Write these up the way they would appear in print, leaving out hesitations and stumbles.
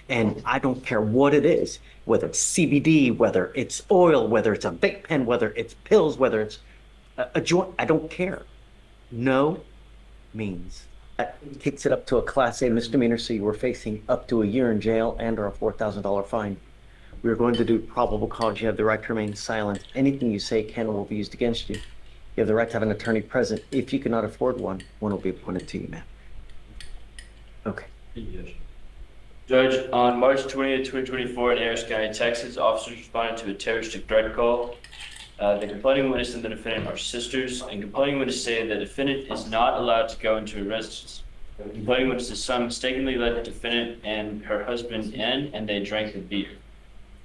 And I don't care what it is, whether it's CBD, whether it's oil, whether it's a vape pen, whether it's pills, whether it's a joint, I don't care. No means that takes it up to a class A misdemeanor, so you were facing up to a year in jail and or a $4,000 fine. We're going to do probable cause. You have the right to remain silent. Anything you say can or will be used against you. You have the right to have an attorney present. If you cannot afford one, one will be appointed to you, ma'am. Okay. Judge, on March 20th, 2024 in Harris County, Texas, officers responded to a terroristic threat call. The complaining witness and the defendant are sisters, and complaining witness say the defendant is not allowed to go into a residence. The complaining witness's son mistakenly let the defendant and her husband in, and they drank a beer.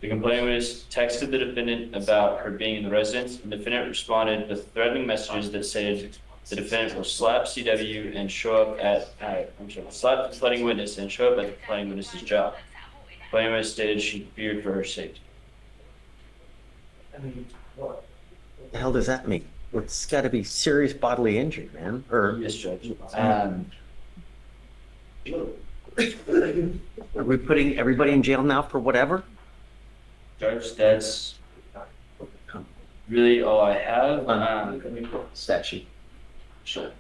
The complaining witness texted the defendant about her being in the residence, and the defendant responded with threatening messages that said the defendant will slap CW and show up at, slap the complaining witness and show up at the complaining witness's job. The complaining witness stated she feared for her safety. What the hell does that mean? It's got to be serious bodily injury, man. Or Yes, Judge. are we putting everybody in jail now for whatever? Judge, that's really all I have. Statute. Sure.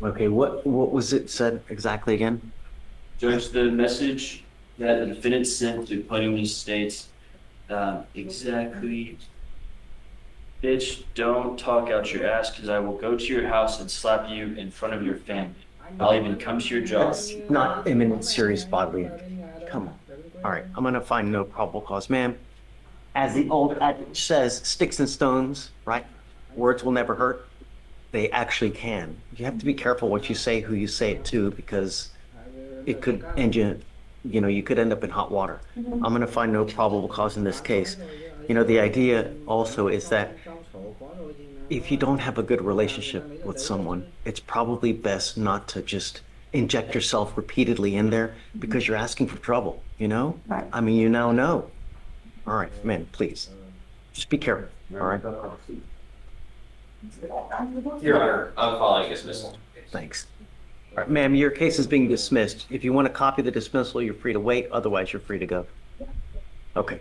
Okay, what was it said exactly again? Judge, the message that the defendant sent to complaining witness states exactly, bitch, don't talk out your ass because I will go to your house and slap you in front of your family. I'll even come to your job. That's not imminent serious bodily injury. Come on. All right, I'm gonna find no probable cause, ma'am. As the old adage says, sticks and stones, right? Words will never hurt. They actually can. You have to be careful what you say, who you say it to, because it could end you, you could end up in hot water. I'm gonna find no probable cause in this case. The idea also is that if you don't have a good relationship with someone, it's probably best not to just inject yourself repeatedly in there because you're asking for trouble, Right. I mean, you now know. All right, man, please, just be careful, all right? Your Honor, I'm calling dismissal. Thanks. All right, ma'am, your case is being dismissed. If you want to copy the dismissal, you're free to wait. Otherwise, you're free to go. Okay.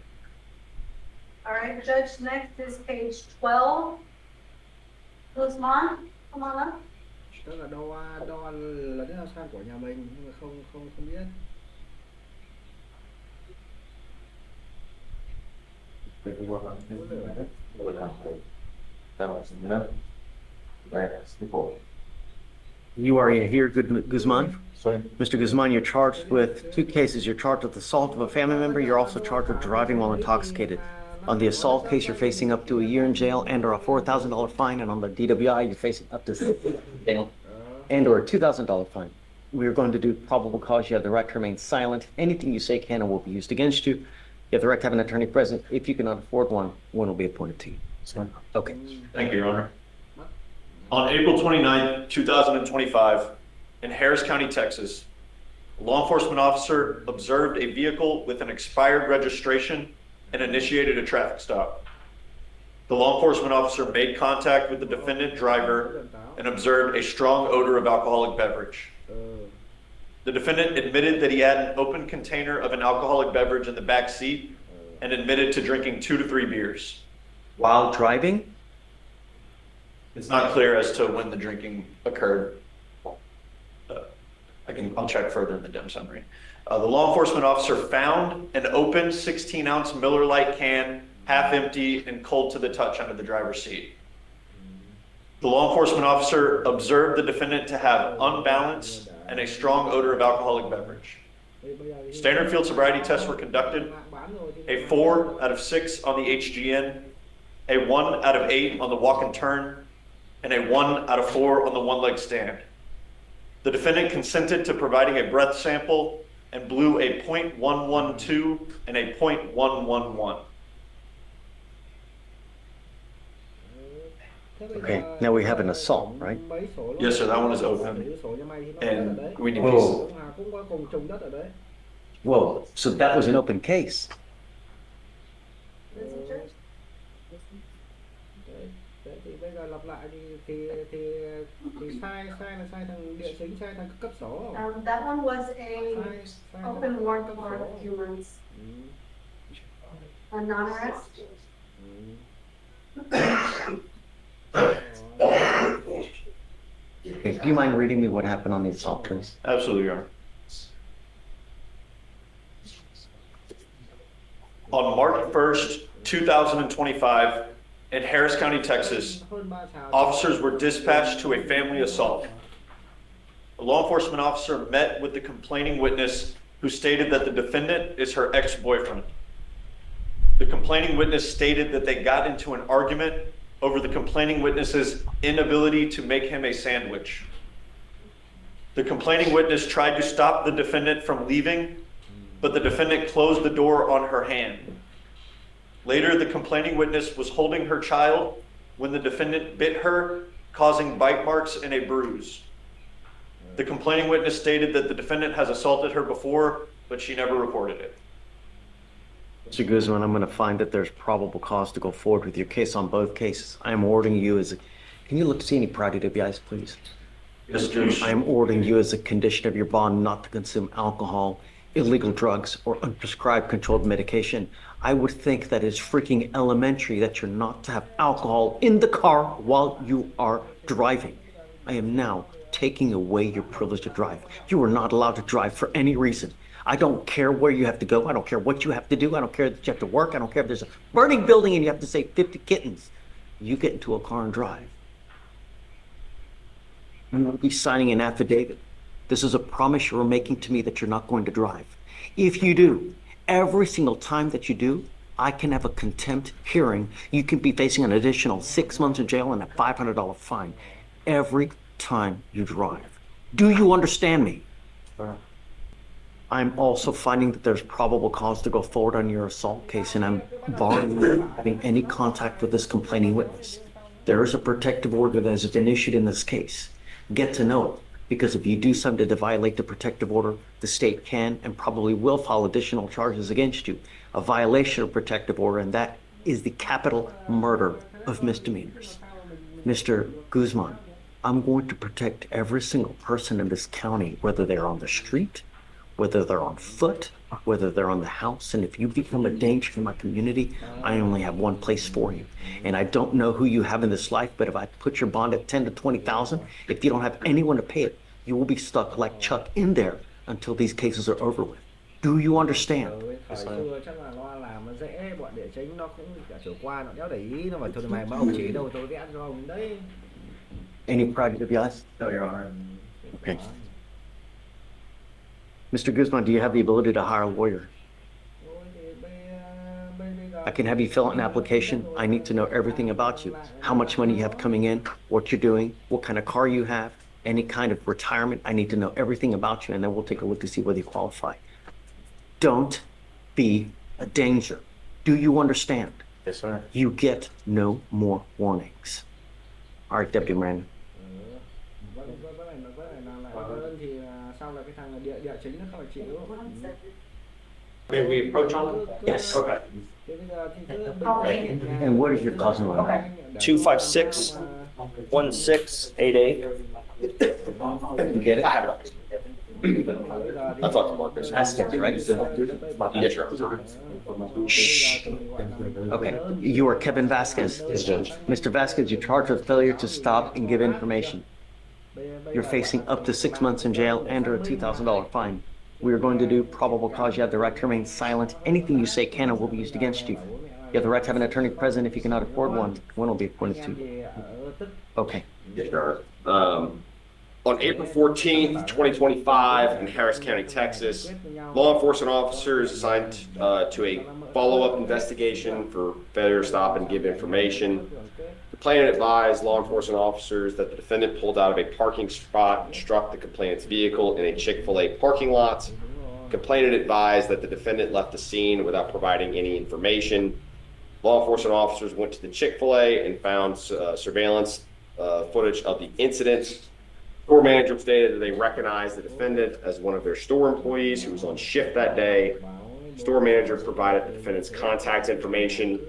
All right, Judge, next is page 12. Guzman, come on up. Tức là đo là cái sang của nhà mình nhưng mà không biết. You are here, Guzman? Mr. Guzman, you're charged with 2 cases. You're charged with assault of a family member. You're also charged with driving while intoxicated. On the assault case, you're facing up to a year in jail and or a $4,000 fine. And on the DWI, you're facing up to jail and or a $2,000 fine. We're going to do probable cause. You have the right to remain silent. Anything you say can and will be used against you. You have the right to have an attorney present. If you cannot afford one, one will be appointed to you. Okay. Thank you, Your Honor. On April 29th, 2025, in Harris County, Texas, a law enforcement officer observed a vehicle with an expired registration and initiated a traffic stop. The law enforcement officer made contact with the defendant driver and observed a strong odor of alcoholic beverage. The defendant admitted that he had an open container of an alcoholic beverage in the back seat and admitted to drinking 2 to 3 beers. While driving? It's not clear as to when the drinking occurred. I'll check further in the dim summary. The law enforcement officer found an open 16-ounce Miller Lite can, half empty and cold to the touch under the driver's seat. The law enforcement officer observed the defendant to have unbalanced and a strong odor of alcoholic beverage. Standard field sobriety tests were conducted. A 4 out of 6 on the HGN, a 1 out of 8 on the walk and turn, and a 1 out of 4 on the one-leg stand. The defendant consented to providing a breath sample and blew a .112 and a .111. Okay, now we have an assault, right? Yes, sir, that one is open. And we need Whoa. Cũng có cùng trùng đất ở đấy. Whoa, so that was an open case. This is Judge. Đấy thì bây giờ lặp lại thì sai là sai thằng địa chính, sai thằng cấp sổ. That one was a Sai open thằng warrant cấp for sổ. a few months, Ừ. a non-arrest. Okay, do you mind reading me what happened on the assault, please? Absolutely, Your Honor. On March 1st, 2025, in Harris County, Texas, Hơn 3 xào. officers were dispatched to a family assault. A law enforcement officer met with the complaining witness who stated that the defendant is her ex-boyfriend. The complaining witness stated that they got into an argument over the complaining witness's inability to make him a sandwich. The complaining witness tried to stop the defendant from leaving, but the defendant closed the door on her hand. Later, the complaining witness was holding her child when the defendant bit her, causing bite marks and a bruise. The complaining witness stated that the defendant has assaulted her before, but she never reported it. Mr. Guzman, I'm going to find that there's probable cause to go forward with your case on both cases. I am ordering you as a, can you look to see any priority to the eyes, please? Yes, Judge. I am ordering you as a condition of your bond not to consume alcohol, illegal drugs, or unprescribed controlled medication. I would think that it's freaking elementary that you're not to have alcohol in the car while you are driving. I am now taking away your privilege to drive. You are not allowed to drive for any reason. I don't care where you have to go. I don't care what you have to do. I don't care that you have to work. I don't care if there's a burning building and you have to save 50 kittens. You get into a car and drive. You will be signing an affidavit. This is a promise you are making to me that you're not going to drive. If you do, every single time that you do, I can have a contempt hearing. You can be facing an additional 6 months in jail and a $500 fine every time you drive. Do you understand me? I'm also finding that there's probable cause to go forward on your assault case, and I'm barring you from having any contact with this complaining witness. There is a protective order that has been issued in this case. Get to know it, because if you do something to violate the protective order, the state can and probably will file additional charges against you. A violation of protective order, and that is the capital murder of misdemeanors. Mr. Guzman, I'm going to protect every single person in this county, whether they're on the street, whether they're on foot, whether they're on the house. And if you become a danger to my community, I only have one place for you. And I don't know who you have in this life, but if I put your bond at 10 to 20,000, if you don't have anyone to pay it, you will be stuck like Chuck in there until these cases are over with. Do you understand? Thời xưa chắc là lo làm nó dễ, bọn địa chính nó cũng cả chiều qua nó đéo để ý, nó bảo thôi mày mà ông chỉ đâu tôi vẽ cho ông đấy. Any pride of yours? No, Your Honor. Okay. Mr. Guzman, do you have the ability to hire a lawyer? I can have you fill out an application. I need to know everything about you. How much money you have coming in, what you're doing, what kind of car you have, any kind of retirement. I need to know everything about you, and then we'll take a look to see whether you qualify. Don't be a danger. Do you understand? Yes, sir. You get no more warnings. All right, Deputy Miranda. Đơn thì sau là cái thằng địa chính nó không phải chịu. May we approach on? Yes. Okay. Thế bây giờ thì cứ bình tĩnh. And what is your cause of murder? 256 1688. You get it? I have it. I thought the markers. That's it, right? Yes, Your Honor. Shh. Okay, you are Kevin Vasquez. Yes, Judge. Mr. Vasquez, you're charged with failure to stop and give information. You're facing up to 6 months in jail and or a $2,000 fine. We are going to do probable cause. You have the right to remain silent. Anything you say can and will be used against you. You have the right to have an attorney present. If you cannot afford one, one will be appointed to you. Okay. Yes, Your Honor. On April 14th, 2025, in Harris County, Texas, law enforcement officers assigned to a follow-up investigation for failure to stop and give information. Complainant advised law enforcement officers that the defendant pulled out of a parking spot and struck the complainant's vehicle in a Chick-fil-A parking lot. Complainant advised that the defendant left the scene without providing any information. Law enforcement officers went to the Chick-fil-A and found surveillance footage of the incident. Store manager stated that they recognized the defendant as one of their store employees who was on shift that day. Store manager provided the defendant's contact information.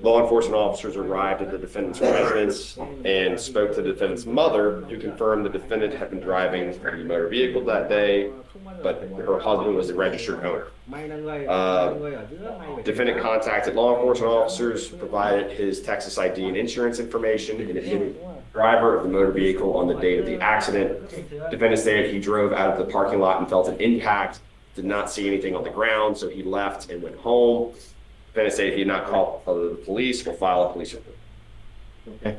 Law enforcement officers arrived at the defendant's residence and spoke to the defendant's mother, who confirmed the defendant had been driving the motor vehicle that day, but her husband was the registered owner. Defendant contacted law enforcement officers, provided his Texas ID and insurance information, and admitted driver of the motor vehicle on the date of the accident. Defendant stated he drove out of the parking lot and felt an impact, did not see anything on the ground, so he left and went home. Defendant stated he did not call the police or file a police report. Okay.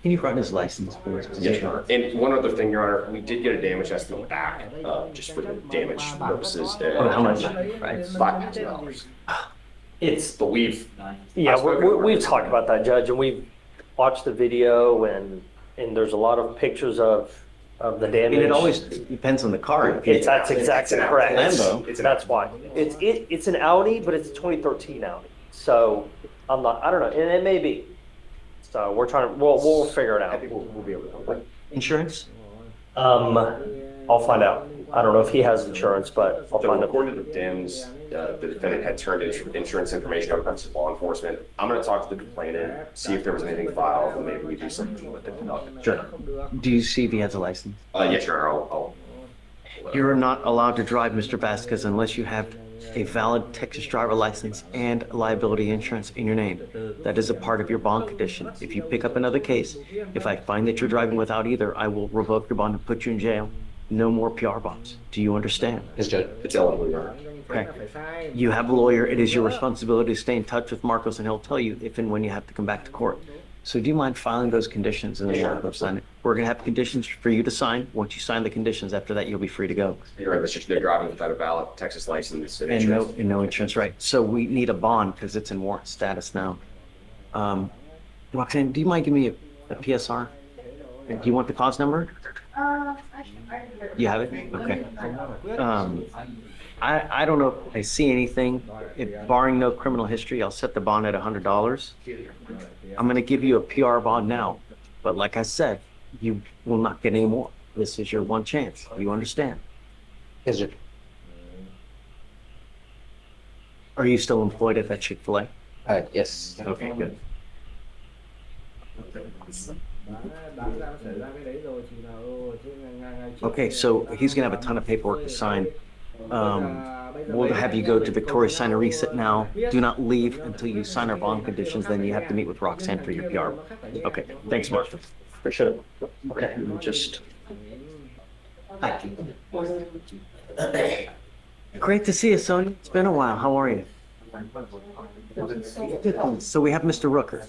Can you run his license for us? Yes, Your Honor. And one other thing, Your Honor, we did get a damage estimate back, just for the damage purposes. Oh, how much? Right, $5,000. But we've. Yeah, I've spoken we've to talked about that, Judge, and we've watched the video, and there's a lot of pictures of the I damage. mean, it always depends on the car. That's exactly correct. Lambo. That's why. It's an Audi, but it's a 2013 Audi. So I don't know, and it may be. So we'll figure it I out. think we'll be able to. Insurance? I'll find out. I don't know if he has insurance, but I'll So find out. according to the DIMS, the defendant had turned insurance information over to law enforcement. I'm gonna talk to the complainant, see if there was anything filed, and maybe we do something with it. Sure. Do you see if he has a license? Yes, Your Honor, I'll. You're not allowed to drive, Mr. Vasquez, unless you have a valid Texas driver license and liability insurance in your name. That is a part of your bond condition. If you pick up another case, if I find that you're driving without either, I will revoke your bond and put you in jail. No more PR bonds. Do you understand? Yes, Judge. It's eligible, Your Honor. Okay. You have a lawyer. It is your responsibility to stay in touch with Marcos, and he'll tell you if and when you have to come back to court. So do you mind filing those conditions and then Marcos sign it? We're gonna have conditions for you to sign. Once you sign the conditions, after that, you'll be free to go. You're right, that's just they're driving without a valid Texas license and And insurance. no insurance, right? So we need a bond because it's in warrant status now. Roxanne, do you mind giving me a PSR? Do you want the cause number? You have it? Okay. I don't know if I see anything. If barring no criminal history, I'll set the bond at $100. I'm gonna give you a PR bond now, but like I said, you will not get any more. This is your one chance. You understand? Is it? Are you still employed at that Chick-fil-A? Yes. Okay, good. Okay, so he's gonna have a ton of paperwork to sign. We'll have you go to Victoria Sign and Reset now. Do not leave until you sign our bond conditions, then you have to meet with Roxanne for your PR. Okay, thanks, Martha. Appreciate it. Okay, let me just. Hi. Great to see you, Sonia. It's been a while. How are you? Good. So we have Mr. Rooker.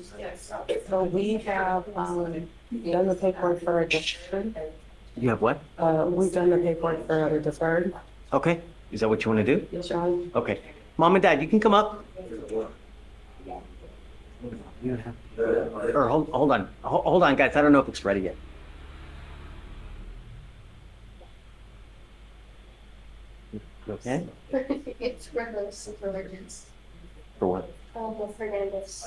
So we have done the paperwork for a deferred. You have what? We've done the paperwork for a deferred. Okay, is that what you want to do? Yes, John. Okay. Mom and Dad, you can come up. Or hold on. Hold on, guys. I don't know if it's ready yet. Okay. It's regular supervisions. For what? The Fernandez.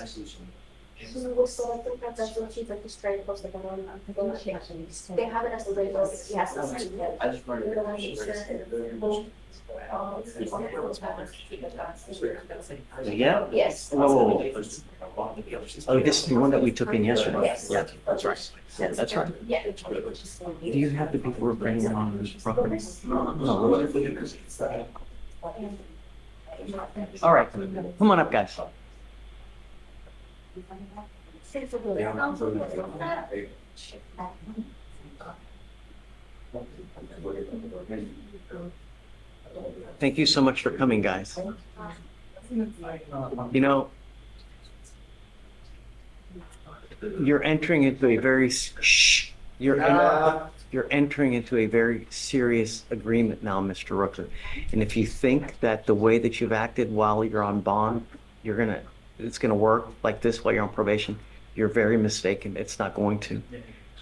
So I think that's what she's like just trying to post like a one. They have it as a label if he has to. Yeah? Yes. Oh, oh, this is the one that we took in yesterday. Yes. Yeah, that's right. Yeah, that's right. Yeah. Do you have the paperwork ready on this property? No. All right, come on up, guys. Thank you so much for coming, guys. You know, you're entering into a very you're entering into a very serious agreement now, Mr. Rooker. And if you think that the way that you've acted while you're on bond, it's gonna work like this while you're on probation, You're very mistaken. It's not going to.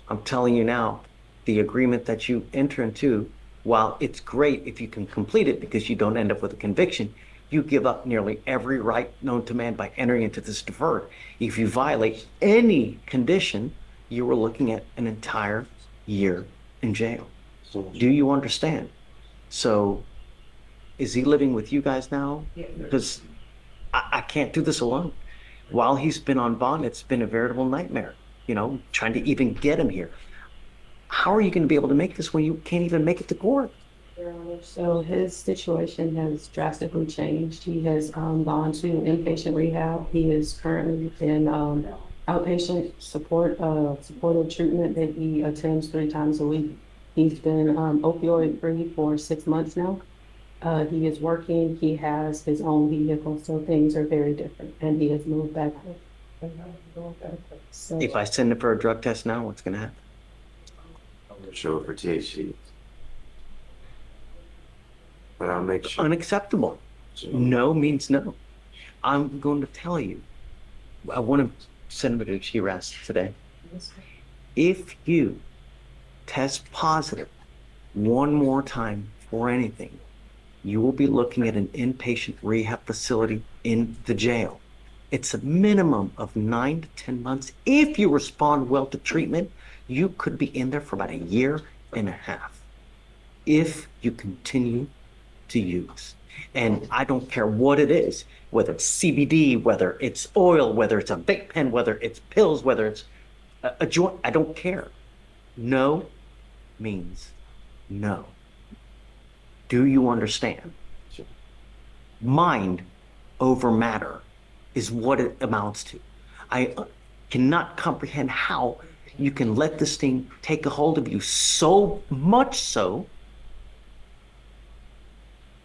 I'm telling you now, the agreement that you enter into, while it's great if you can complete it because you don't end up with a conviction, you give up nearly every right known to man by entering into this deferred. If you violate any condition, you were looking at an entire year in jail. Do you understand? So is he living with you guys now? Because I can't do this alone. While he's been on bond, it's been a veritable nightmare, trying to even get him here. How are you going to be able to make this when you can't even make it to court? So his situation has drastically changed. He has gone to inpatient rehab. He is currently in outpatient supportive treatment that he attends 3 times a week. He's been opioid free for 6 months now. He is working. He has his own vehicle, so things are very different. And he has moved back home. So, If I send him for a drug test now, what's going to happen? Show for THC. But I'll make sure. Unacceptable. No means no. I'm going to tell you. I want to send him to Shiraz today. If you test positive one more time for anything, you will be looking at an inpatient rehab facility in the jail. It's a minimum of 9 to 10 months. If you respond well to treatment, you could be in there for about 1.5 years. If you continue to use. And I don't care what it is, whether it's CBD, whether it's oil, whether it's a vape pen, whether it's pills, whether it's a joint, I don't care. No means no. Do you understand? Mind over matter is what it amounts to. I cannot comprehend how you can let this thing take a hold of you so much so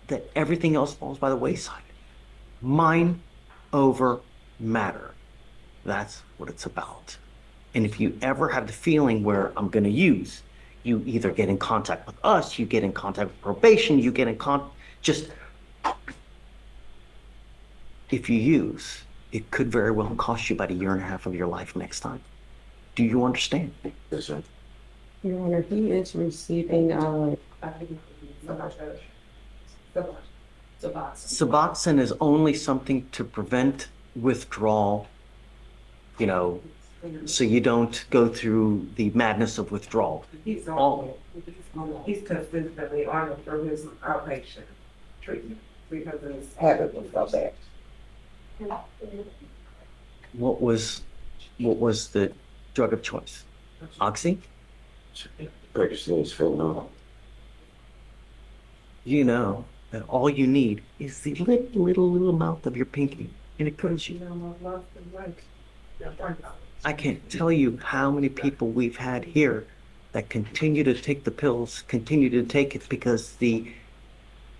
that everything else falls by the wayside. Mind over matter. That's what it's about. And if you ever have the feeling where I'm going to use, you either get in contact with us, you get in contact with probation, you get in just if you use, it could very well cost you about 1.5 years of your life next time. Do you understand? Yes, sir. Your Honor, he is receiving Suboxone is only something to prevent withdrawal, so you don't go through the madness of withdrawal. He's consistently on it for his outpatient treatment because his habit was so bad. What was the drug of choice? Oxy? Pregnancy is fentanyl. You know that all you need is the little amount of your pinky, and it kills you. I can't tell you how many people we've had here that continue to take the pills, continue to take it because the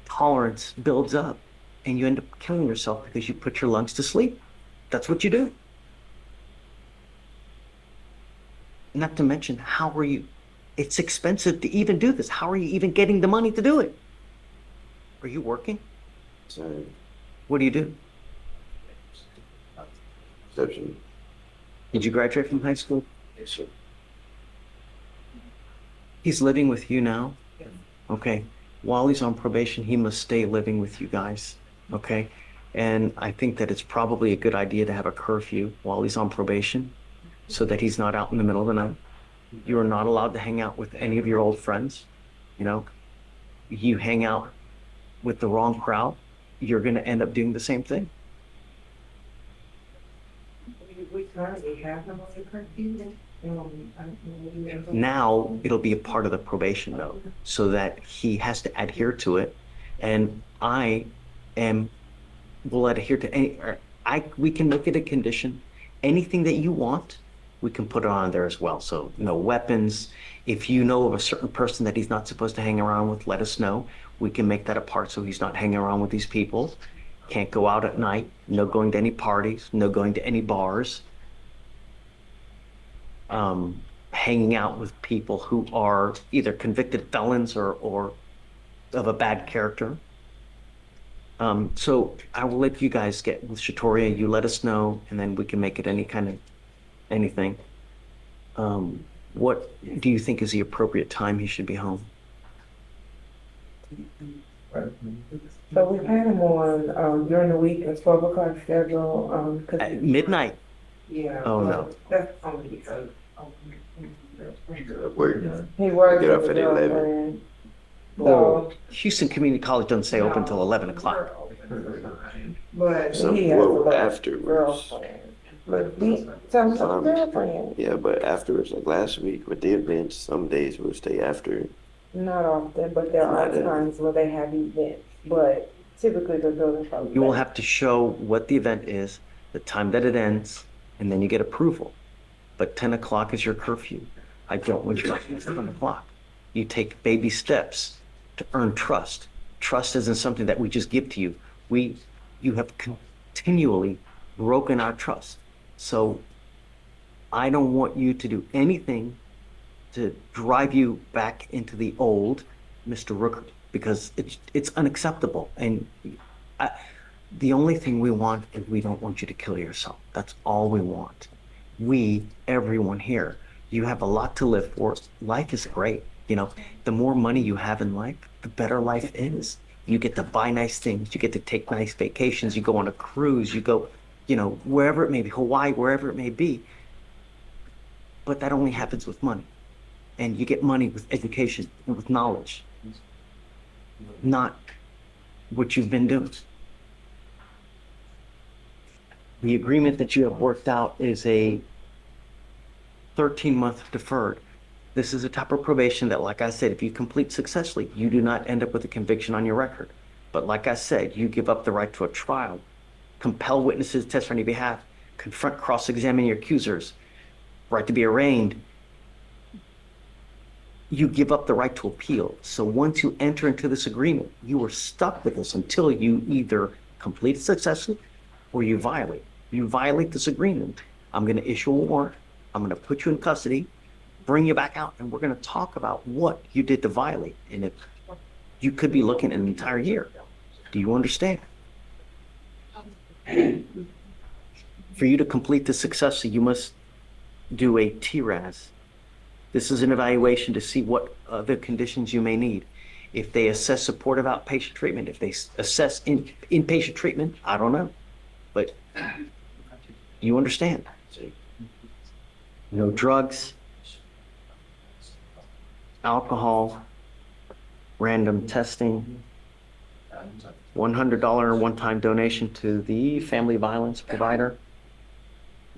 tolerance builds up and you end up killing yourself because you put your lungs to sleep. That's what you do. Not to mention, how are you? It's expensive to even do this. How are you even getting the money to do it? Are you working? Sorry. What do you do? Reception. Did you graduate from high school? Yes, sir. He's living with you now? Okay. While he's on probation, he must stay living with you guys. Okay. And I think that it's probably a good idea to have a curfew while he's on probation so that he's not out in the middle of the night. You are not allowed to hang out with any of your old friends. You hang out with the wrong crowd, you're going to end up doing the same thing. We currently have him on the curfew. Now it'll be a part of the probation though, so that he has to adhere to it. And will adhere to we can make it a condition. Anything that you want, we can put it on there as well. So no weapons. If you know of a certain person that he's not supposed to hang around with, let us know. We can make that a part so he's not hanging around with these people. Can't go out at night, no going to any parties, no going to any bars. Hanging out with people who are either convicted felons or of a bad character. So I will let you guys get with Shatoria. You let us know, and then we can make it any kind of anything. What do you think is the appropriate time he should be home? So we had him on, during the week, a 12 o'clock schedule, At midnight? Yeah. Oh, well, no. That's only because. Work. He works Get off with at a 11. girlfriend. Well, Houston Community College doesn't stay open till 11 o'clock. But So, he has a well, little afterwards. girlfriend. But we, tell him about the girlfriend. Yeah, but afterwards, like last week with the events, some days we'll stay after. Not often, but there are Not that- times where they have events, but typically the building probably. You will have to show what the event is, the time that it ends, and then you get approval. But 10 o'clock is your curfew. I don't want you to 10 o'clock. You take baby steps to earn trust. Trust isn't something that we just give to you. You have continually broken our trust. So I don't want you to do anything to drive you back into the old Mr. Rooker, because it's unacceptable. And the only thing we want is we don't want you to kill yourself. That's all we want. Everyone here, you have a lot to live for. Life is great. You know, the more money you have in life, the better life is. You get to buy nice things. You get to take nice vacations. You go on a cruise. You go, you know, wherever it may be, Hawaii, wherever it may be. But that only happens with money. And you get money with education and with knowledge, not what you've been doing. The agreement that you have worked out is a 13-month deferred. This is a type of probation that, like I said, if you complete successfully, you do not end up with a conviction on your record. But like I said, you give up the right to a trial, compel witnesses to testify on your behalf, confront, cross-examine your accusers, right to be arraigned. You give up the right to appeal. So once you enter into this agreement, you are stuck with this until you either complete it successfully or you violate. You violate this agreement, I'm going to issue a warrant. I'm going to put you in custody, bring you back out, and we're going to talk about what you did to violate. And if you could be looking at an entire year. Do you understand? For you to complete this successfully, you must do a TRAS. This is an evaluation to see what other conditions you may need. If they assess supportive outpatient treatment, if they assess inpatient treatment, I don't know. But you understand. No drugs, alcohol, random testing, $100 one-time donation to the family violence provider.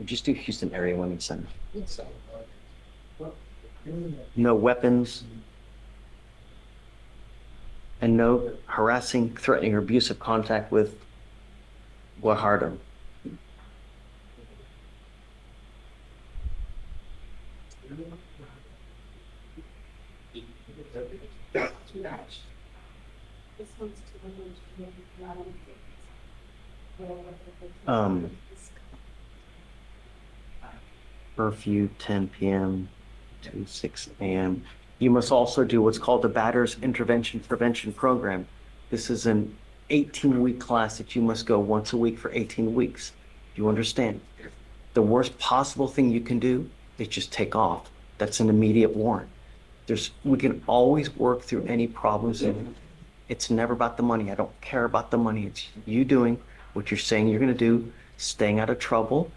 Just do Houston Area Women's Center. No weapons, and no harassing, threatening, or abusive contact with Guajardo. Curfew 10 p.m. to 6 a.m. You must also do what's called the Batters Intervention Prevention Program. This is an 18-week class that you must go once a week for 18 weeks. Do you understand? The worst possible thing you can do is just take off. That's an immediate warrant. We can always work through any problems, and it's never about the money. I don't care about the money. It's you doing what you're saying you're going to do, staying out of trouble,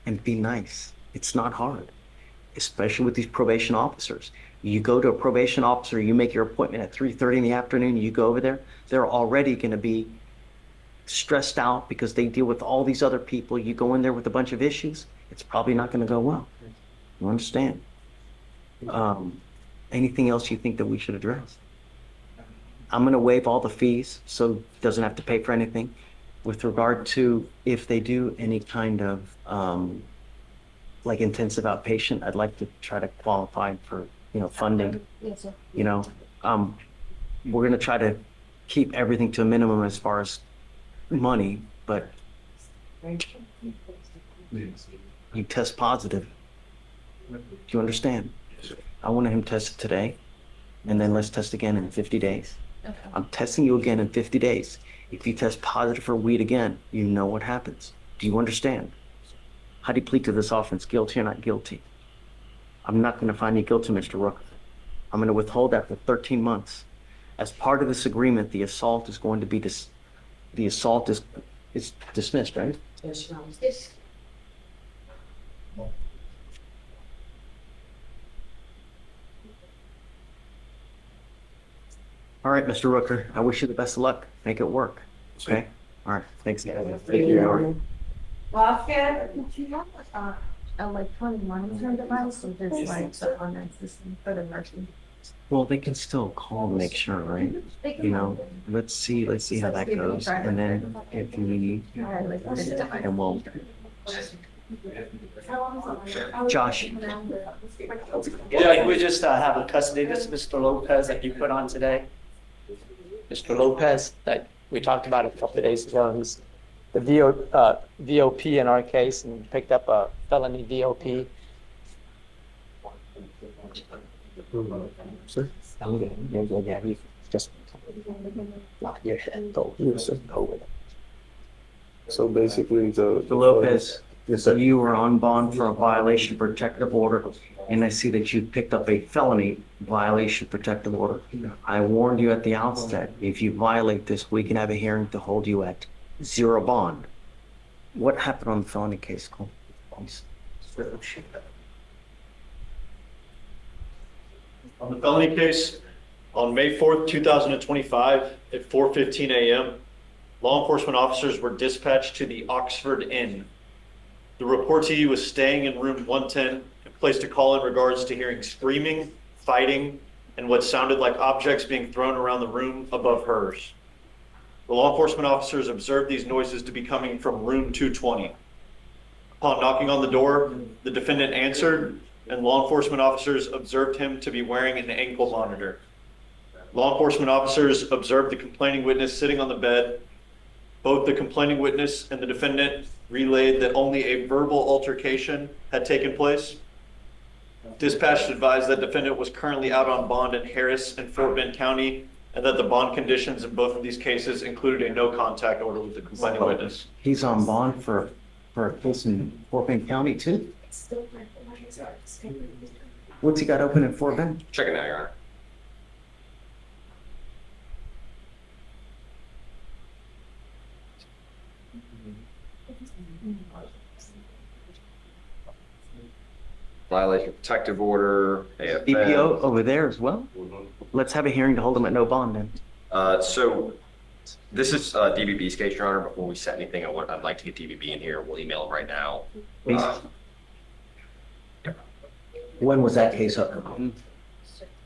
and be nice. It's not hard, especially with these probation officers. You go to a probation officer, you make your appointment at 3:30 in the afternoon, you go over there, they're already going to be stressed out because they deal with all these other people. You go in there with a bunch of issues, it's probably not going to go well. You understand? Anything else you think that we should address? I'm going to waive all the fees, so it doesn't have to pay for anything. With regard to if they do any kind of like intensive outpatient, I'd like to try to qualify for, funding. Yes, sir. We're going to try to keep everything to a minimum as far as money, but you test positive. Do you understand? I want him tested today, and then let's test again in 50 days. Okay. I'm testing you again in 50 days. If you test positive for weed again, you know what happens. Do you understand? How do you plead to this offense, guilty or not guilty? I'm not going to find you guilty, Mr. Rook. I'm going to withhold that for 13 months. As part of this agreement, the assault is going to be the assault is dismissed, right? Yes, Your Honor. Yes. All right, Mr. Rooker, I wish you the best of luck. Make it work. Okay? All right. Thanks. Thank you, Your Honor. Vasquez? Do you have electronic monitoring device or just like the online system for the nursing? Well, they can still call and make sure, right? You know, let's see how that goes. And then if you need, and we'll, Josh. Yeah, we just have a custody. This is Mr. Lopez that you put on today. Mr. Lopez that we talked about a couple of days ago. He's the VOP in our case and picked up a felony VOP. Sir? Yeah, he just knocked your head though. He was so COVID. So basically, Mr. Lopez, Yes, sir. you were on bond for a violation of protective order, and I see that you picked up a felony violation of protective order. I warned you at the outset, if you violate this, we can have a hearing to hold you at 0 bond. What happened on the felony case, Cole? On the felony case, on May 4th, 2025, at 4:15 a.m., law enforcement officers were dispatched to the Oxford Inn. The reportee was staying in room 110 and placed a call in regards to hearing screaming, fighting, and what sounded like objects being thrown around the room above hers. The law enforcement officers observed these noises to be coming from room 220. Upon knocking on the door, the defendant answered, and law enforcement officers observed him to be wearing an ankle monitor. Law enforcement officers observed the complaining witness sitting on the bed. Both the complaining witness and the defendant relayed that only a verbal altercation had taken place. Dispatch advised that defendant was currently out on bond in Harris and Fort Bend County, and that the bond conditions in both of these cases included a no contact order with the complaining witness. He's on bond for a case in Fort Bend County too? What's he got open in Fort Bend? Check it now, Your Honor. Violation of protective order, AFM. EPO over there as well? Let's have a hearing to hold him at no bond then. So this is DBB's case, Your Honor. Before we set anything, I'd like to get DBB in here. We'll email him right now. When was that case up?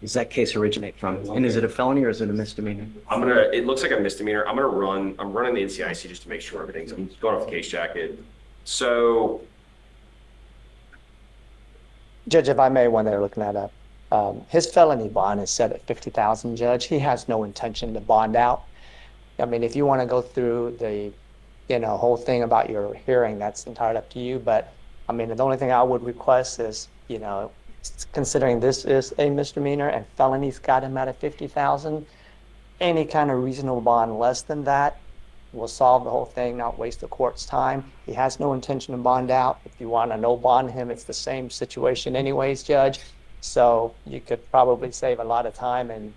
Does that case originate from? And is it a felony or is it a misdemeanor? It looks like a misdemeanor. I'm running the NCIC just to make sure everything's, I'm going off the case jacket. So. Judge, if I may, when they're looking at his felony bond is set at 50,000, Judge. He has no intention to bond out. I mean, if you want to go through the, whole thing about your hearing, that's entirely up to you. But I mean, the only thing I would request is, considering this is a misdemeanor and felonies got him at 50,000, any kind of reasonable bond less than that will solve the whole thing, not waste the court's time. He has no intention to bond out. If you want to no bond him, it's the same situation anyways, Judge. So you could probably save a lot of time and,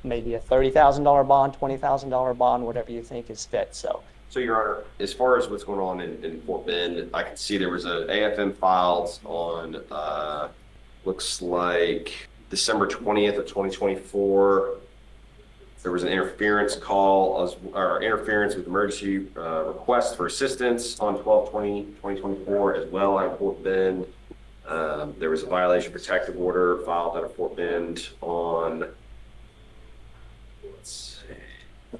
maybe a $30,000 bond, $20,000 bond, whatever you think is fit. So Your Honor, as far as what's going on in Fort Bend, I can see there was a AFM filed on, looks like December 20th of 2024. There was an interference call or interference with emergency request for assistance on 12/20/2024 as well at Fort Bend. There was a violation of protective order filed out of Fort Bend on, let's see.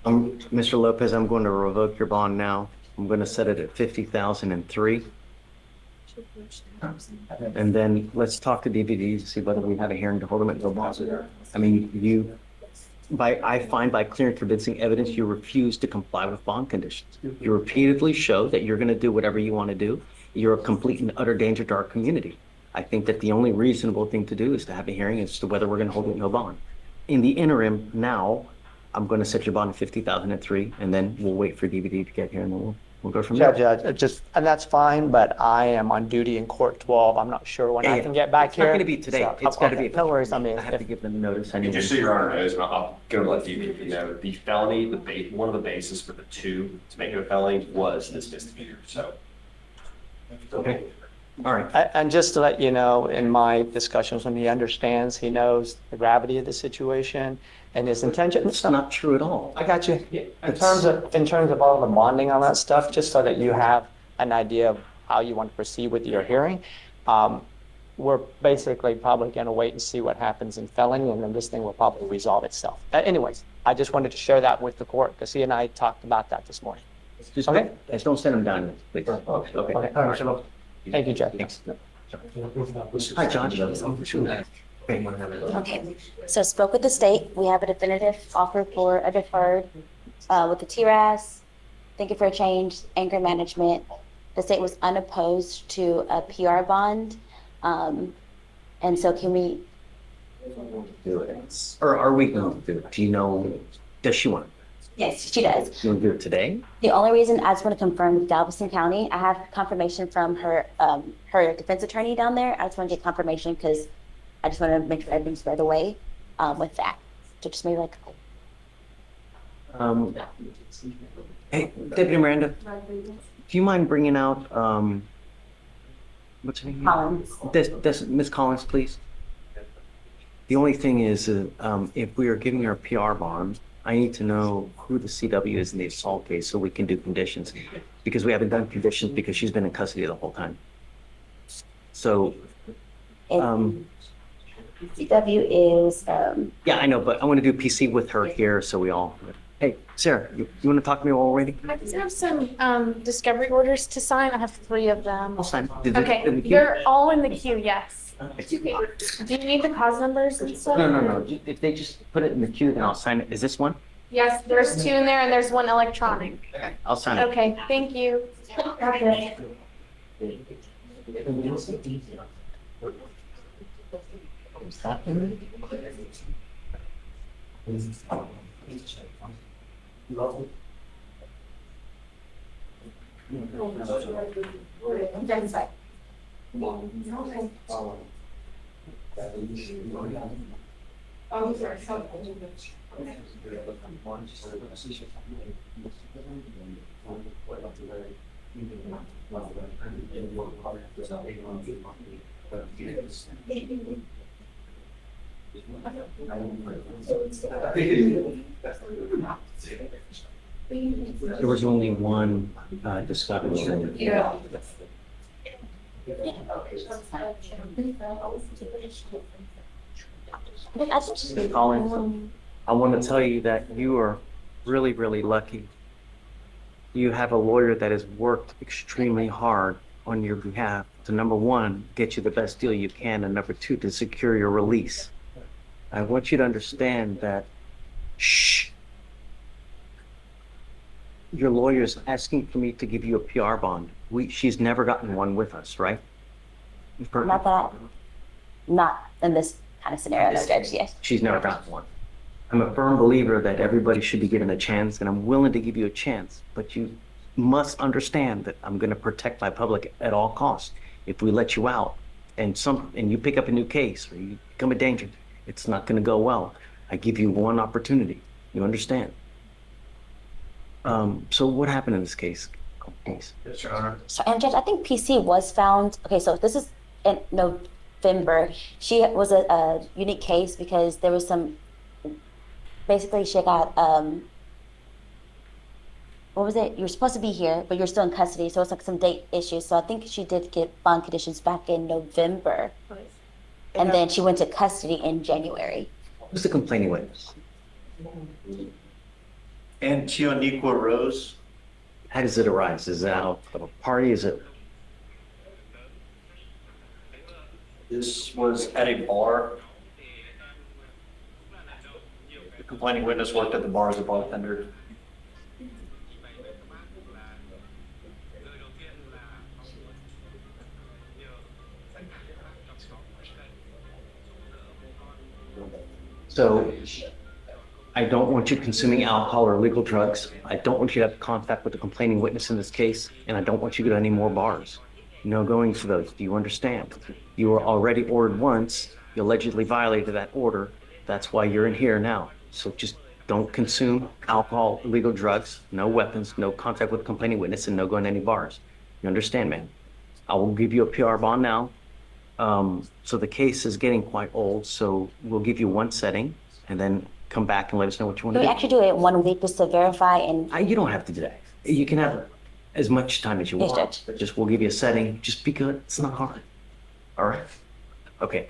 Mr. Lopez, I'm going to revoke your bond now. I'm going to set it at 50,003. And then let's talk to DVD to see whether we have a hearing to hold him at no bond. I mean, I find by clear and convincing evidence, you refuse to comply with bond conditions. You repeatedly show that you're going to do whatever you want to do. You're a complete and utter danger to our community. I think that the only reasonable thing to do is to have a hearing as to whether we're going to hold him at no bond. In the interim, now, I'm going to set your bond at 50,003, and then we'll wait for DVD to get here, and then We'll go from Yeah, there. Judge, and that's fine, but I am on duty in court 12. I'm not sure when Yeah, I yeah. can get back It's here. not gonna be today. So- It's gotta okay, be. No worries. I mean, I have to give them notice. I And need just to- so your honor knows, and I'm gonna let you know, the felony, one of the bases for the two to make it a felony was this misdemeanor, so. Okay, all right. And just to let you know, in my discussions, when he understands, he knows the gravity of the situation and his intention. It's not true at all. I got you. In terms of all the bonding on that stuff, just so that you have an idea of how you want to proceed with your hearing, we're basically probably going to wait and see what happens in felony, and then this thing will probably resolve itself. Anyways, I just wanted to share that with the court because he and I talked about that this morning. Just, Okay. Just don't send them down, please. Okay. Okay, all right. Thank you, Jeff. Thanks. Hi, Josh. Okay. Okay, so spoke with the state. We have a definitive offer for a deferred with the TRAS. Thank you for a change, anger management. The state was unopposed to a PR bond. And so can we, Do it. Or are we going to do it? Do you know, does she want it? yes, she does. You want to do it today? The only reason I just want to confirm with Galveston County, I have confirmation from her, her defense attorney down there. I just want to get confirmation because I just want to make sure everything's squared away, with that. So just maybe like, Hey, Deputy Miranda, do you mind bringing out, what's her name? Collins. Ms. Collins, please? The only thing is, if we are giving her a PR bond, I need to know who the CW is in the assault case so we can do conditions. Because we haven't done conditions because she's been in custody the whole time. So, CW is, yeah, I know, but I want to do PC with her here so we all, hey, Sarah, you want to talk to me already? I just have some discovery orders to sign. I have 3 of them. I'll sign. Did they- Okay, did the queue? they're all in the queue, yes. Okay. Do you need the cause numbers and stuff? No. If they just put it in the queue, then I'll sign it. Is this one? Yes, there's 2 in there and there's 1 electronic. I'll sign it. Okay, thank you. There was only one discovery. Colin, I want to tell you that you are really, really lucky. You have a lawyer that has worked extremely hard on your behalf to, number one, get you the best deal you can, and number two, to secure your release. I want you to understand that, shh, your lawyer's asking for me to give you a PR bond. She's never gotten one with us, right? not that, not in this kind of scenario, no, Judge, yes. She's never gotten one. I'm a firm believer that everybody should be given a chance, and I'm willing to give you a chance, but you must understand that I'm going to protect my public at all costs. If we let you out and you pick up a new case or you become a danger, it's not going to go well. I give you one opportunity. You understand? So what happened in this case? Please. Yes, Your Honor. So, and Judge, I think PC was found, okay, so this is in November. She was a unique case because there was some, basically she got, what was it? You were supposed to be here, but you're still in custody, so it's like some date issues. So I think she did get bond conditions back in November. And then she went to custody in January. Who's the complaining witness? Antioniqua Rose. How does it arise? Is it out of a party? Is it? This was at a bar. The complaining witness worked at the bar as a bartender. So I don't want you consuming alcohol or illegal drugs. I don't want you to have contact with the complaining witness in this case, and I don't want you to go to any more bars. No going for those. Do you understand? You were already ordered once. You allegedly violated that order. That's why you're in here now. So just don't consume alcohol, illegal drugs, no weapons, no contact with the complaining witness, and no going to any bars. You understand, man? I will give you a PR bond now. So the case is getting quite old, so we'll give you one setting and then come back and let us know what you want Can to we do. actually do it 1 week just to verify and, You don't have to do that. You can have as much time as you Yes, want. Judge. But just, we'll give you a setting. Just be good. It's not hard. All right? Okay.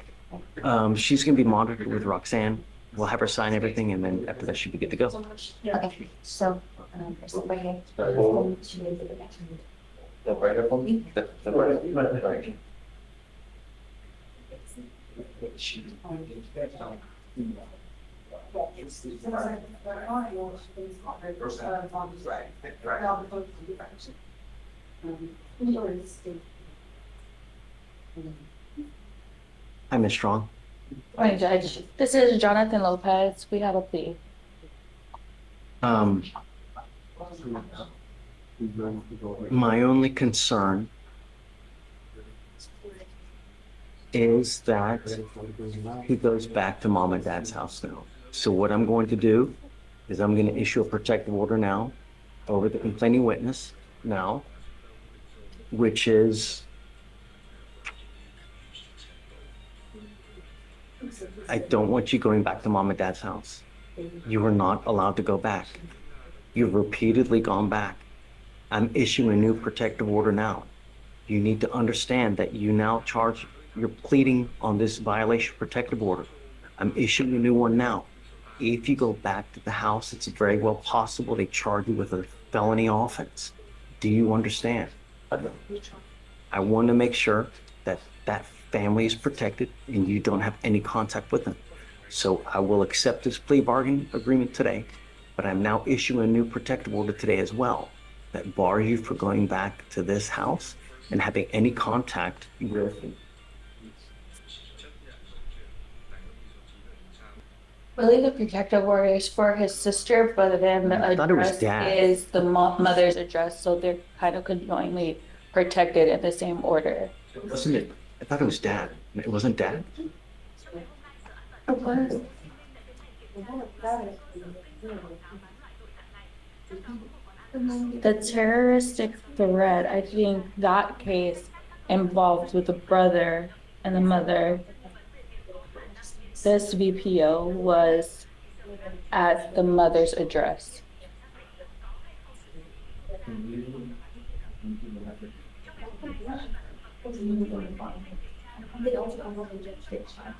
She's gonna be monitored with Roxanne. We'll have her sign everything, and then after that, she'll be good to go. okay, so, step right here. Step right up on me. Step right up. Hi, Ms. Strong. Morning, Judge. This is Jonathan Lopez. We have a plea. My only concern is that he goes back to mom and dad's house now. So what I'm going to do is I'm going to issue a protective order now over the complaining witness now, which is I don't want you going back to mom and dad's house. You are not allowed to go back. You've repeatedly gone back. I'm issuing a new protective order now. You need to understand that you're pleading on this violation protective order. I'm issuing a new one now. If you go back to the house, it's very well possible they charge you with a felony offense. Do you understand? I want to make sure that that family is protected and you don't have any contact with them. So I will accept this plea bargain agreement today, but I'm now issuing a new protective order today as well that bars you from going back to this house and having any contact with Really, the protective order is for his sister, but then the I thought it was address dad. is the mother's address, so they're kind of conjointly protected in the same order. Wasn't it? I thought it was dad. It wasn't dad? The terroristic threat, I think that case involved with the brother and the mother. This VPO was at the mother's address.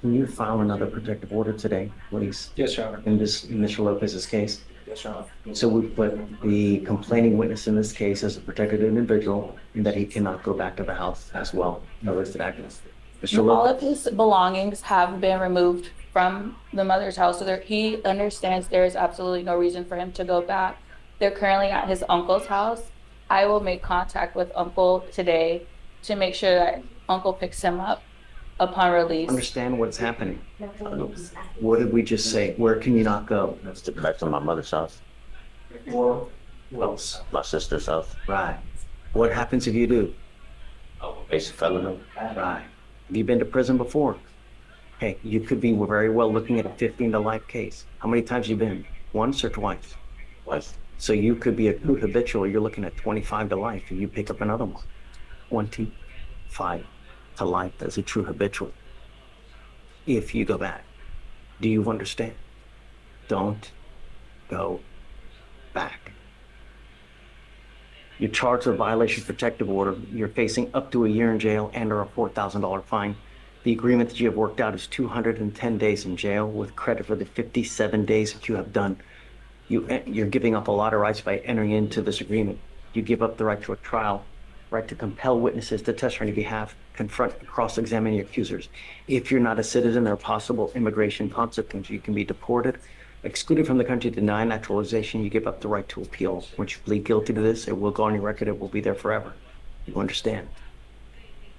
Can you file another protective order today, please? Yes, Your Honor. In this Mr. Lopez's case? Yes, Your Honor. So we put the complaining witness in this case as a protected individual and that he cannot go back to the house as well. No listed actions. Mr. All Lopez, of his belongings have been removed from the mother's house, so he understands there is absolutely no reason for him to go back. They're currently at his uncle's house. I will make contact with uncle today to make sure that uncle picks him up upon release. understand what's happening. What did we just say? Where can you not go? That's the back to my mother's house, Who else? my sister's house. Right. What happens if you do? Basic felony. Right. Have you been to prison before? Hey, you could be very well looking at a 15 to life case. How many times you been? Once or twice? Wife. So you could be a true habitual. You're looking at 25 to life and you pick up another one. 25 to life as a true habitual. If you go back, do you understand? Don't go back. You're charged with violation of protective order. You're facing up to a year in jail and or a $4,000 fine. The agreement that you have worked out is 210 days in jail with credit for the 57 days that you have done. You're giving up a lot of rights by entering into this agreement. You give up the right to a trial, right to compel witnesses to testify on your behalf, confront and cross-examine your accusers. If you're not a citizen, there are possible immigration consequences. You can be deported, excluded from the country, denied naturalization. You give up the right to appeal. Once you plead guilty to this, it will go on your record. It will be there forever. You understand?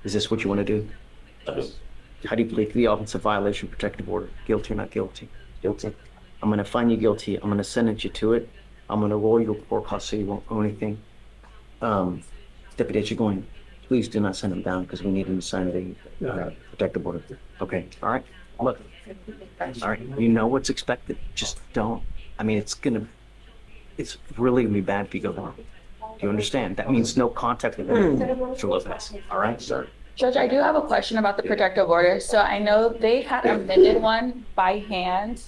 Is this what you want to do? I do. How do you plead to the offense of violation of protective order? Guilty or not guilty? Guilty. I'm gonna find you guilty. I'm gonna sentence you to it. I'm gonna roll your court costs so you won't owe anything. Deputy Chigoin, please do not send him down because we need him to sign the protective order. Okay, all right, look. All right, you know what's expected. Just don't. I mean, it's really gonna be bad if you go down. Do you understand? That means no contact with Mr. Lopez. All right, sir? Judge, I do have a question about the protective order. So I know they had amended one by hand,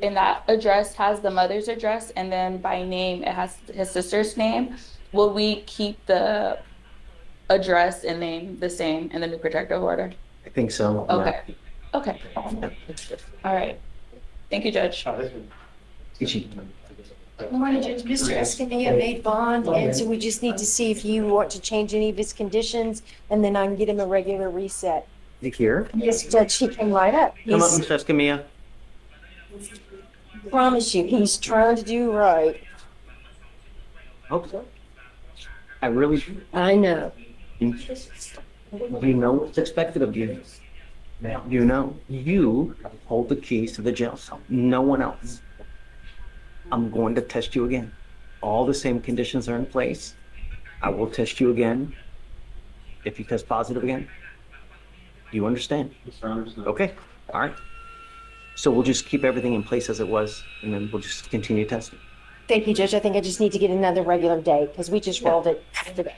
and that address has the mother's address, and then by name, it has his sister's name. Will we keep the address and name the same in the new protective order? I think so. yeah. Okay, okay. All right. Thank you, Judge. Ichi. Good morning, Judge. Mr. Escamilla made bond, and so we just need to see if you want to change any of his conditions, and then I can get him a regular reset. You here? Yes, Judge, he came right up. Come up, He's, Mr. Escamilla. promise you, he's trying to do right. Hope so. I really do. I know. You know what's expected of you. You know, you hold the keys to the jail cell. No one else. I'm going to test you again. All the same conditions are in place. I will test you again. If you test positive again, you understand? Okay, all right. So we'll just keep everything in place as it was, and then we'll just continue testing. Thank you, Judge. I think I just need to get another regular day, because we just rolled it today.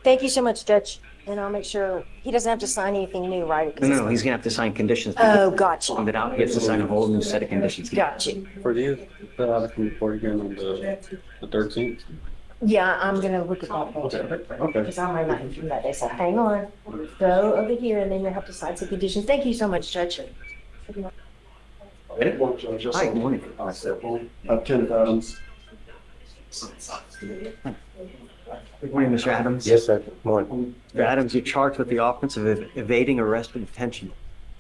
Thank you so much, Judge, and I'll make sure he doesn't have to sign anything new, right? 'Cause No, he's gonna have to sign conditions. Oh, gotcha. And then out, he has to sign a whole new set of conditions. Gotcha. For you, fill out a report again on the 13th. Yeah, I'm gonna look at that. Okay. Because I might not do that day, so hang on. Go over here, and then you'll have to sign some conditions. Thank you so much, Judge. Hi, good morning. Kenneth Adams. Good morning, Mr. Adams. Yes, sir. Morning. Mr. Adams, you're charged with the offense of evading arrest and detention.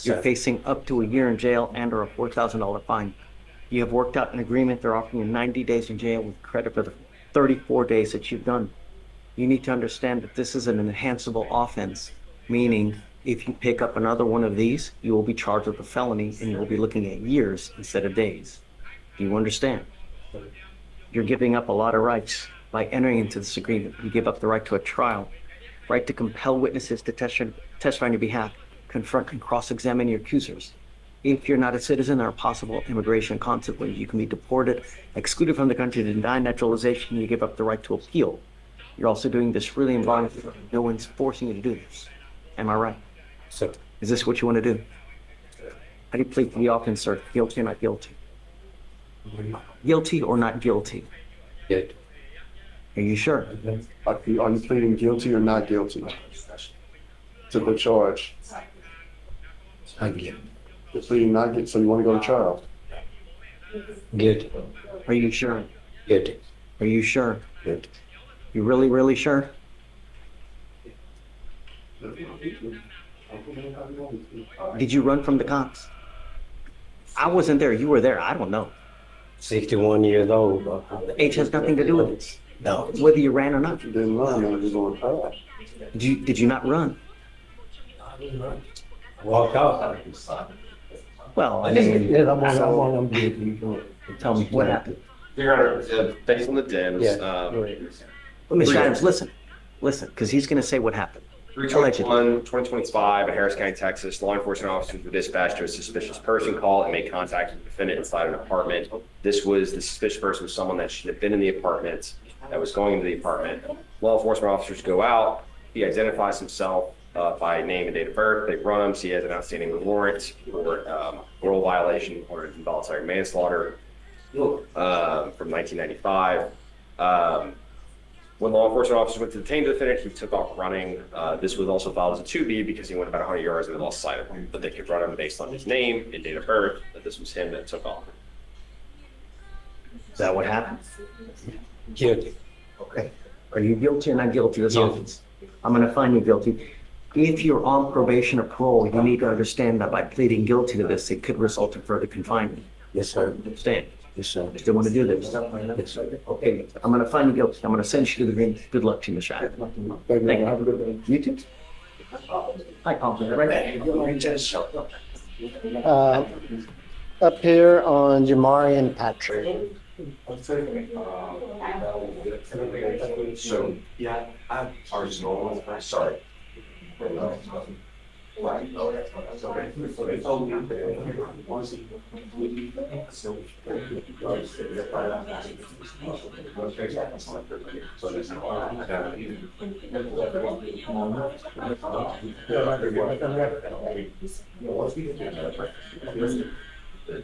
You're Sir. facing up to a year in jail and or a $4,000 fine. You have worked out an agreement. They're offering you 90 days in jail with credit for the 34 days that you've done. You need to understand that this is an enhanceable offense, meaning if you pick up another one of these, you will be charged with a felony and you will be looking at years instead of days. Do you understand? You're giving up a lot of rights by entering into this agreement. You give up the right to a trial, right to compel witnesses to testify on your behalf, confront and cross-examine your accusers. If you're not a citizen, there are possible immigration consequences. You can be deported, excluded from the country, denied naturalization. You give up the right to appeal. You're also doing this really involuntarily. No one's forcing you to do this. Am I right? Sir. Is this what you want to do? How do you plead for the offense, sir? Guilty or not guilty? Guilty or not guilty? Good. Are you sure? Are you pleading guilty or not guilty to the charge? Good. You're pleading not guilty, so you want to go to trial? Good. Are you sure? Good. Are you sure? Good. You really, really sure? Did you run from the cops? I wasn't there. You were there. I don't know. 61 years old. Age has nothing to do with it. No. Whether you ran or not. You didn't run, you were going to trial. Did you not run? Walk out. Well, I mean, I'm guilty. tell me what happened. Your Honor, based on the DIMS, Yeah. Well, Mr. Adams, listen, because he's going to say what happened. 3/21/2025 in Harris County, Texas, law enforcement officers were dispatched to a suspicious person call and made contact with the defendant inside an apartment. This was the suspicious person was someone that should have been in the apartment, that was going into the apartment. Law enforcement officers go out. He identifies himself by name and date of birth. They run him. So he has an outstanding warrant for parole violation or involuntary manslaughter from 1995. When law enforcement officers went to detain the defendant, he took off running. This was also filed as a 2B because he went about 100 yards and they lost sight of him. But they could run him based on his name and date of birth, that this was him that took off. Is that what happened? Guilty. Okay. Are you guilty or not guilty of this offense? I'm going to find you guilty. If you're on probation or parole, you need to understand that by pleading guilty to this, it could result in further confinement. Yes, sir. Understand? Yes, sir. Still want to do this? Yes, sir. Okay, I'm going to find you guilty. I'm going to send you to the green. Good luck to you, Mr. Adams. Thank you. Have a good day. You too. Hi, Paul. Right back. up here on Jamari and Patrick. So, yeah, I'm sorry.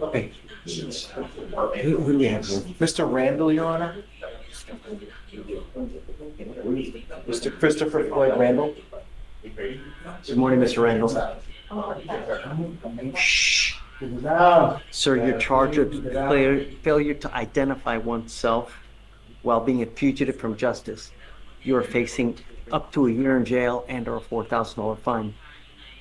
Okay. Who do we have here? Mr. Randall, Your Honor? Mr. Christopher Floyd Randall? Good morning, Mr. Randall. Shh. Sir, you're charged with failure to identify oneself while being a fugitive from justice. You are facing up to a year in jail and or a $4,000 fine.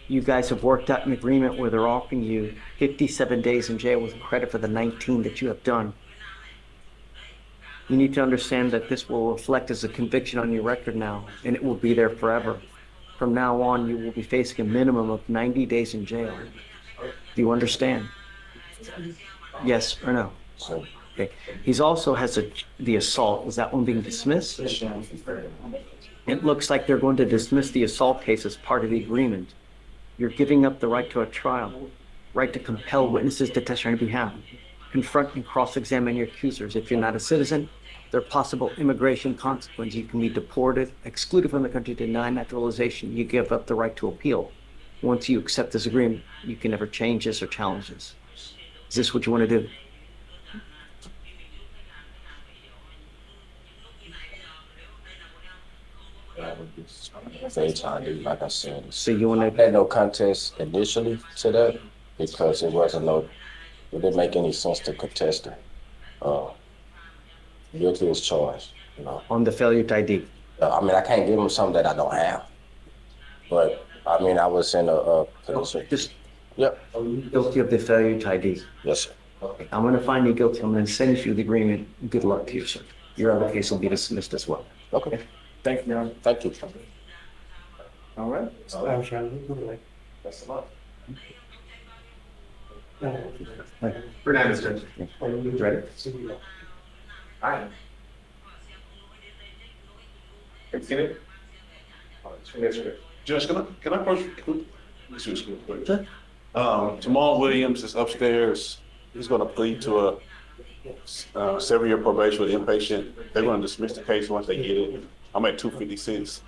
You guys have worked out an agreement where they're offering you 57 days in jail with credit for the 19 that you have done. You need to understand that this will reflect as a conviction on your record now, and it will be there forever. From now on, you will be facing a minimum of 90 days in jail. Do you understand? Yes or no? Okay. He's also has the assault. Is that one being dismissed? It looks like they're going to dismiss the assault case as part of the agreement. You're giving up the right to a trial, right to compel witnesses to testify on your behalf, confront and cross-examine your accusers. If you're not a citizen, there are possible immigration consequences. You can be deported, excluded from the country, denied naturalization. You give up the right to appeal. Once you accept this agreement, you can never change this or challenge this. Is this what you want to do? They trying to do, like I said. So you want to? I had no contest initially to that because it didn't make any sense to contest it. Guilty as charged, you know. On the failure to ID? I mean, I can't give them something that I don't have. But, I mean, I was in a position. Yep. Guilty of the failure to ID? Yes, sir. Okay. I'm going to find you guilty. I'm going to send you the agreement. Good luck to you, sir. Your other case will be dismissed as well. Okay. Thank you, Your Honor. Thank you. All right. That's a lot. Fernandez, Judge. Ready? All right. Judge, can I approach? Jamal Williams is upstairs. He's gonna plead to a 7-year probation with inpatient. They're gonna dismiss the case once they get it. I'm at 256.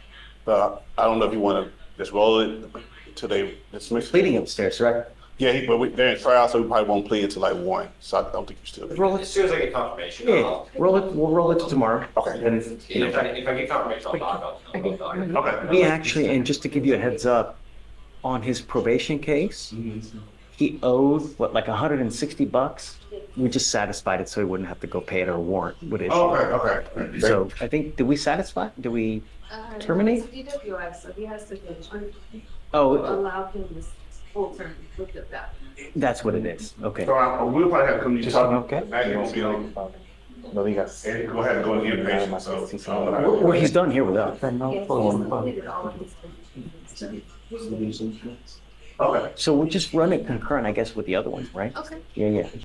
I don't know if you wanna just roll it till they dismiss. Pleading upstairs, right? Yeah, but they're in trial, so we probably won't plead until like 1. So I don't think you still. Roll it. As soon as I get confirmation. Yeah, roll it. We'll roll it to tomorrow. Okay. And, If I get confirmation, I'll talk. Okay. we actually, and just to give you a heads up, on his probation case, he owed like $160. We just satisfied it so he wouldn't have to go pay it or warrant would issue. Okay. So I think, did we satisfy? Did we terminate? DWI, so he has to Oh, allow him this full term, look at that. that's what it is. Okay. So we'll probably have to come to you. Okay. Maggie won't be on. No, we got. And go ahead and go in the inpatient, so. Well, he's done here with us. Okay. So we'll just run it concurrent, I guess, with the other one, right? Okay. Yeah.